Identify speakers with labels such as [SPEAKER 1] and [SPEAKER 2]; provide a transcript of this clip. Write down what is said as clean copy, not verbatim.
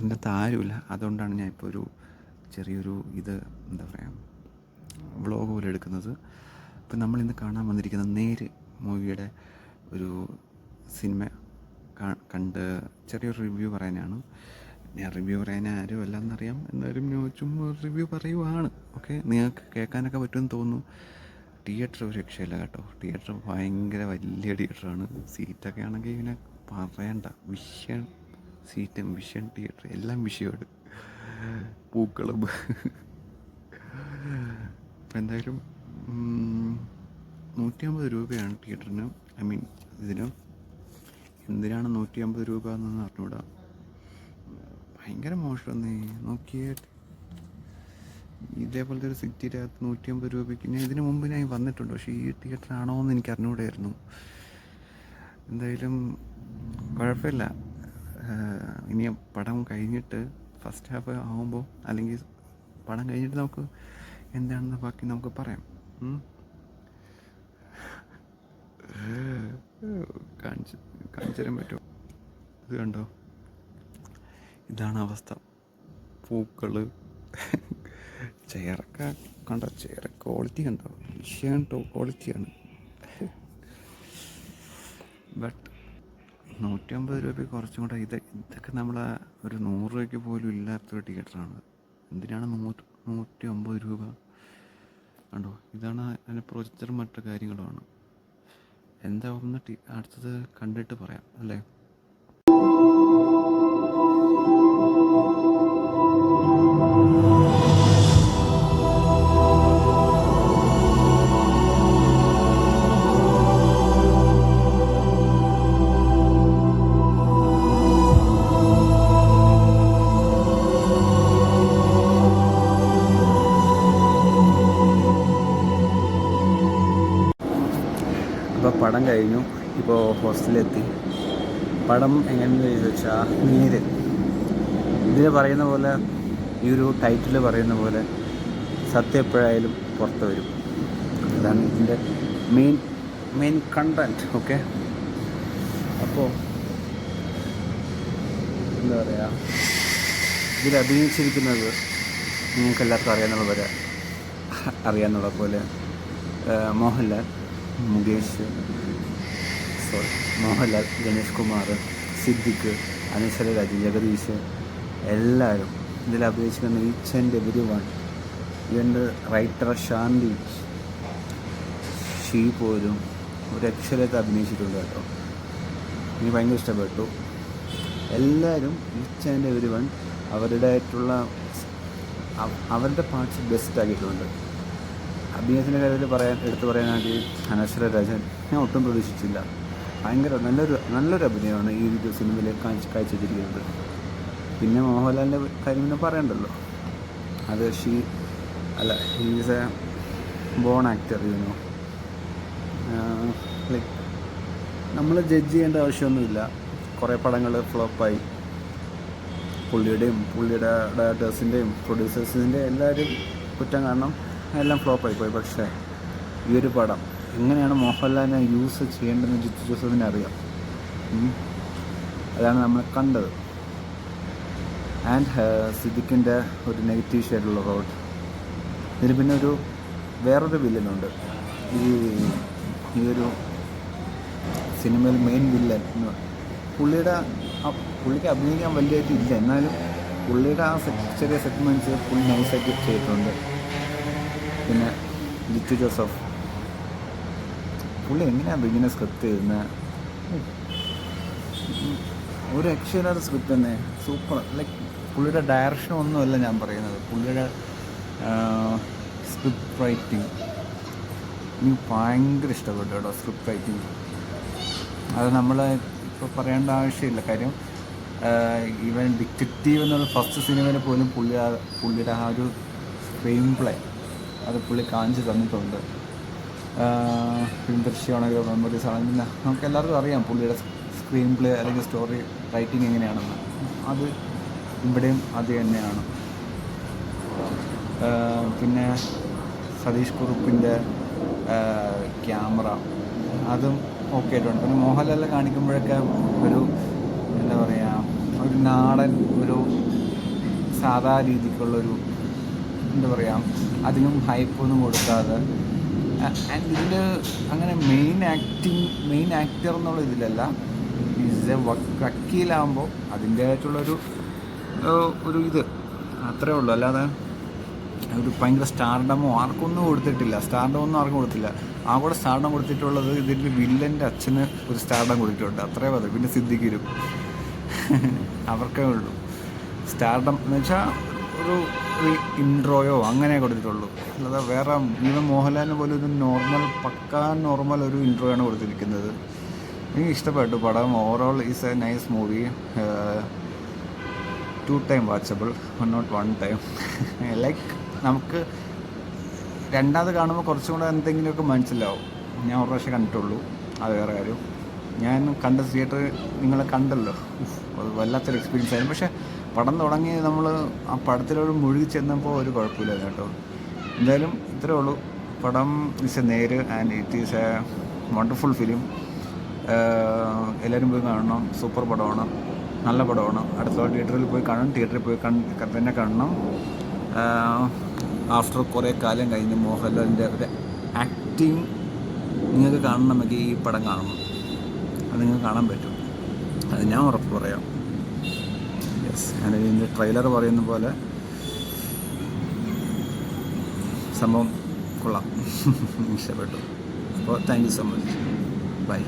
[SPEAKER 1] തിയേറ്ററിൻ്റെ അകത്ത് ആരുമില്ല. അതുകൊണ്ടാണ് ഞാൻ ഇപ്പോൾ ഒരു ചെറിയൊരു എന്താ പറയുക, വ്ളോഗ് പോലെ എടുക്കുന്നത്. ഇപ്പം നമ്മളിന്ന് കാണാൻ വന്നിരിക്കുന്നത് നേര് മൂവിയുടെ ഒരു സിനിമ കണ്ട് ചെറിയൊരു റിവ്യൂ പറയാനാണ്. ഞാൻ റിവ്യൂ പറയാൻ ആരും അല്ലെന്നറിയാം, എന്നാലും ചുമ്മാ റിവ്യൂ പറയുവാണ്. ഓക്കെ, നിങ്ങൾക്ക് കേൾക്കാനൊക്കെ പറ്റുമെന്ന് തോന്നുന്നു. തിയേറ്റർ ഒരു രക്ഷയില്ല കേട്ടോ. തിയേറ്റർ ഭയങ്കര വലിയ തിയേറ്ററാണ്. സീറ്റൊക്കെ ആണെങ്കിൽ ഇങ്ങനെ പറയണ്ട, വിഷയം സീറ്റും വിഷയം തിയേറ്റർ എല്ലാം വിഷയമാണ്, പൂക്കളും. അപ്പം എന്തായാലും 150 രൂപയാണ് തിയേറ്ററിന്. ഐ മീൻ ഇതിന്. എന്തിനാണ് 150 രൂപ എന്നൊന്നും അറിഞ്ഞൂടാ. ഭയങ്കര മോശമെന്നേ. നോക്കിയിട്ട് ഇതേപോലത്തെ ഒരു സിറ്റിയുടെ അകത്ത് 150 രൂപയ്ക്ക് ഞാൻ ഇതിന് മുമ്പ് ഞാൻ വന്നിട്ടുണ്ട്, പക്ഷേ ഈ തിയേറ്റർ ആണോ എന്ന് എനിക്ക് അറിഞ്ഞുകൂടായിരുന്നു. എന്തായാലും കുഴപ്പമില്ല. ഇനി പടം കഴിഞ്ഞിട്ട് ഫസ്റ്റ് ഹാഫ് ആകുമ്പോൾ, അല്ലെങ്കിൽ പടം കഴിഞ്ഞിട്ട് നമുക്ക് എന്താണെന്ന് ബാക്കി നമുക്ക് പറയാം. കാണിച്ചു തരാൻ പറ്റുമോ? ഇത് കണ്ടോ, ഇതാണ് അവസ്ഥ. പൂക്കൾ, ചെയറൊക്കെ കണ്ടോ, ചെയർ ക്വാളിറ്റി കണ്ടോ, വിഷയം ക്വാളിറ്റിയാണ്. ബട്ട് 150 രൂപ കുറച്ചും കൂടെ ഇതൊക്കെ നമ്മളെ ഒരു 100 രൂപയ്ക്ക് പോലും ഇല്ലാത്തൊരു തിയേറ്ററാണ്. എന്തിനാണ് 150 രൂപ? കണ്ടോ, ഇതാണ് അതിൻ്റെ പ്രൊജക്ടറും മറ്റു കാര്യങ്ങളുമാണ്. എന്താ ഒന്ന് അടുത്തത് കണ്ടിട്ട് പറയാം അല്ലേ. അപ്പോൾ പടം കഴിഞ്ഞു, ഇപ്പോൾ ഹോസ്റ്റലിലെത്തി. പടം എങ്ങനെയെന്ന് ചോദിച്ചാൽ നേര് ഇതിൽ പറയുന്ന പോലെ, ഈ ഒരു ടൈറ്റിൽ പറയുന്ന പോലെ സത്യം എപ്പോഴായാലും പുറത്ത് വരും. അതാണ് ഇതിൻ്റെ മെയിൻ കണ്ടൻറ്റ്. ഓക്കെ, അപ്പോൾ എന്താ പറയുക, ഇതിൽ അഭിനയിച്ചിരിക്കുന്നത് നിങ്ങൾക്ക് എല്ലാവർക്കും അറിയാന്നുള്ള പോലെ മോഹൻലാൽ, ഗണേഷ് കുമാർ, സിദ്ദിഖ്, അനശ്വര രാജ്, ജഗദീഷ്, എല്ലാവരും ഇതിൽ അഭിനയിച്ചിരിക്കുന്ന ഈച്ച് ആൻഡ് എവരി വൺ. ഇവൻ്റെ റൈറ്റർ ശാന്തി പോലും ഒരു അക്ഷരത്തെ അഭിനയിച്ചിട്ടുണ്ട് കേട്ടോ. എനിക്ക് ഭയങ്കര ഇഷ്ടപ്പെട്ടു. എല്ലാവരും ഈച്ച് ആൻഡ് എവരി വൺ അവരുടെ പാർട്സ് ബെസ്റ്റ് ആക്കിയിട്ടുണ്ട്. അഭിനയത്തിൻ്റെ കാര്യത്തിൽ എടുത്തു പറയാനാണെങ്കിൽ അനശ്വര രാജൻ ഞാൻ ഒട്ടും പ്രതീക്ഷിച്ചില്ല. ഭയങ്കര നല്ലൊരു അഭിനയമാണ് ഈ ഒരു സിനിമയിൽ കാഴ്ചവെച്ചിരിക്കുന്നത്. പിന്നെ മോഹൻലാലിൻ്റെ കാര്യം പിന്നെ പറയണ്ടല്ലോ, അത് he's a born actor. Like നമ്മൾ ജഡ്ജ് ചെയ്യേണ്ട ആവശ്യമൊന്നുമില്ല. കുറേ പടങ്ങൾ ഫ്ലോപ്പായി, പുള്ളിയുടെ ഡയറക്ടേഴ്സിൻ്റെയും പ്രൊഡ്യൂസേഴ്സിൻ്റെയും എല്ലാവരും കുറ്റം കാരണം എല്ലാം ഫ്ലോപ്പായി പോയി. പക്ഷേ ഈ ഒരു പടം എങ്ങനെയാണ് മോഹൻലാലിനെ യൂസ് ചെയ്യേണ്ടതെന്ന് ജിത്തു ജോസഫിനെ അറിയാം. അതാണ് നമ്മൾ കണ്ടത്. ആൻഡ് സിദ്ദിഖിൻ്റെ ഒരു നെഗറ്റീവ് ഷെയ്ഡുള്ള റോഡ്. ഇതിന് പിന്നെ വേറൊരു വില്ലനുണ്ട്. ഈ ഒരു സിനിമയിൽ മെയിൻ വില്ലൻ പുള്ളിക്ക് അഭിനയിക്കാൻ വലിയതായിട്ട് ഇല്ല, എന്നാലും പുള്ളിയുടെ ആ ചെറിയ സെഗ്മെൻറ്റ്സ് പുള്ളി നൈസായിട്ട് ചെയ്തിട്ടുണ്ട്. പിന്നെ ജിത്തു ജോസഫ്, പുള്ളി എങ്ങനെയാണ് ഇങ്ങനെ സ്ക്രിപ്റ്റ് ചെയ്യുന്നത്? ഒരു രക്ഷയില്ലാത്ത സ്ക്രിപ്റ്റ് തന്നെ, സൂപ്പർ. ലൈക്ക് പുള്ളിയുടെ ഡയറക്ഷൻ ഒന്നുമല്ല ഞാൻ പറയുന്നത്, പുള്ളിയുടെ സ്ക്രിപ്റ്റ് റൈറ്റിംഗ് എനിക്ക് ഭയങ്കര ഇഷ്ടപ്പെട്ടു കേട്ടോ. സ്ക്രിപ്റ്റ് റൈറ്റിംഗ് അത് നമ്മൾ ഇപ്പോൾ പറയേണ്ട ആവശ്യമില്ല. കാര്യം ഈവൻ ഡിറ്റക്റ്റീവ് എന്നുള്ള ഫസ്റ്റ് സിനിമയിൽ പോലും പുള്ളിയുടെ ആ ഒരു സ്ക്രീൻ പ്ലേ അത് പുള്ളി കാണിച്ച് തന്നിട്ടുണ്ട്. ഫിലിം ദൃശ്യമാണെങ്കിലോ മെമ്മറീസ് ആണെങ്കിലും നമുക്ക് എല്ലാവർക്കും അറിയാം പുള്ളിയുടെ സ്ക്രീൻ പ്ലേ അല്ലെങ്കിൽ സ്റ്റോറി റൈറ്റിംഗ് എങ്ങനെയാണെന്ന്. അത് ഇവിടെയും അത് തന്നെയാണ്. പിന്നെ സതീഷ് കുറുപ്പിൻ്റെ ക്യാമറ അതും ഓക്കെ ആയിട്ടുണ്ട്. പിന്നെ മോഹൻലാലിനെ കാണിക്കുമ്പോഴൊക്കെ ഒരു എന്താ പറയുക, ഒരു നാടൻ ഒരു
[SPEAKER 2] സാധാ രീതിക്കുള്ളൊരു എന്താ പറയുക, അധികം ഹൈപ്പൊന്നും കൊടുക്കാതെ. ആൻഡ് ഇതിൽ അങ്ങനെ മെയിൻ ആക്ടർ എന്നുള്ള ഇതിലല്ല, ഈസ് എ വക്കീലാകുമ്പോൾ അതിൻ്റേതായിട്ടുള്ളൊരു ഇത് അത്രേ ഉള്ളൂ. അല്ലാതെ ഒരു ഭയങ്കര സ്റ്റാർഡമോ ആർക്കൊന്നും കൊടുത്തിട്ടില്ല, സ്റ്റാർഡമൊന്നും ആർക്കും കൊടുത്തില്ല. ആ കൂടെ സ്റ്റാർഡം കൊടുത്തിട്ടുള്ളത് ഇതിൻ്റെ വില്ലൻ്റെ അച്ഛന് ഒരു സ്റ്റാർഡം കൊടുത്തിട്ടുണ്ട്, അത്രേ മതി. പിന്നെ സിദ്ദിഖിനും അവർക്കേ ഉള്ളൂ സ്റ്റാർഡം എന്ന് വെച്ചാൽ ഒരു ഒരു ഇൻട്രോയോ അങ്ങനെ കൊടുത്തിട്ടുള്ളൂ. അല്ലാതെ വേറെ ഈവൻ മോഹൻലാലിന് പോലും ഒരു പക്കാ നോർമൽ ഒരു ഇൻട്രോയാണ് കൊടുത്തിരിക്കുന്നത്. എനിക്ക് ഇഷ്ടപ്പെട്ടു പടം. Overall is a nice movie. 2 time watchable, not 1 time. Like നമുക്ക് രണ്ടാമത് കാണുമ്പോൾ കുറച്ചും കൂടെ എന്തെങ്കിലുമൊക്കെ മനസ്സിലാവും. ഞാൻ ഒരു പ്രാവശ്യം കണ്ടിട്ടുള്ളൂ, അത് വേറെ കാര്യം. ഞാൻ കണ്ട തിയേറ്റർ നിങ്ങളെ കണ്ടല്ലോ, അത് വല്ലാത്തൊരു എക്സ്പീരിയൻസ് ആയിരുന്നു. പക്ഷേ പടം തുടങ്ങി നമ്മൾ ആ പടത്തിലൊരു മുഴുകി ചെന്നപ്പോൾ ഒരു കുഴപ്പമില്ല കേട്ടോ. എന്തായാലും ഇത്രേ ഉള്ളൂ. പടം ഇസ് എ നേര് and it is A wonderful film. എല്ലാവരും പോയി കാണണം. സൂപ്പർ പടമാണ്, നല്ല പടമാണ്. അടുത്ത തിയേറ്ററിൽ പോയി കാണണം, തിയേറ്ററിൽ പോയി തന്നെ കാണണം. ആഫ്റ്റർ കുറേ കാലം കഴിഞ്ഞ് മോഹൻലാലിൻ്റെ ഒരു ആക്ടിങ് നിങ്ങൾക്ക് കാണണമെങ്കിൽ ഈ പടം കാണണം. അത് നിങ്ങൾക്ക് കാണാൻ പറ്റും, അത് ഞാൻ ഉറപ്പ് പറയാം. യെസ്, ഞാൻ ഇതിൻ്റെ ട്രെയിലർ പറയുന്ന പോലെ സംഭവം കൊള്ളാം, ഇഷ്ടപ്പെട്ടു. അപ്പോൾ thank you so much, by.